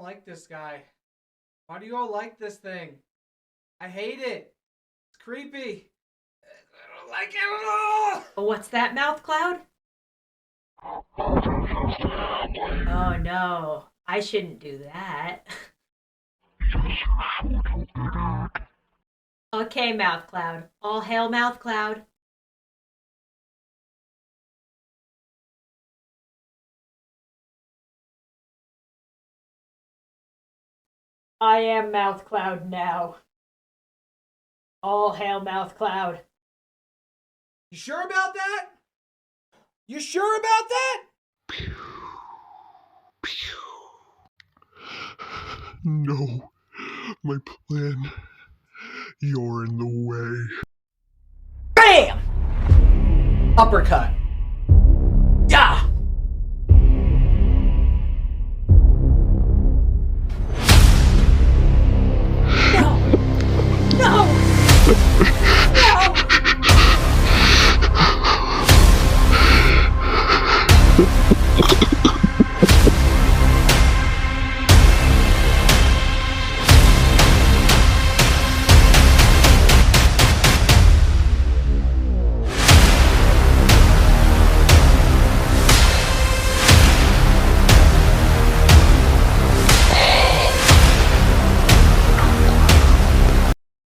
like this guy. Why do you all like this thing? I hate it. It's creepy. I don't like it at all. What's that, Mouth Cloud? Oh no, I shouldn't do that. Okay, Mouth Cloud. All hail, Mouth Cloud. I am Mouth Cloud now. All hail, Mouth Cloud. You sure about that? You sure about that? No, my plan. You're in the way. Bam! Uppercut.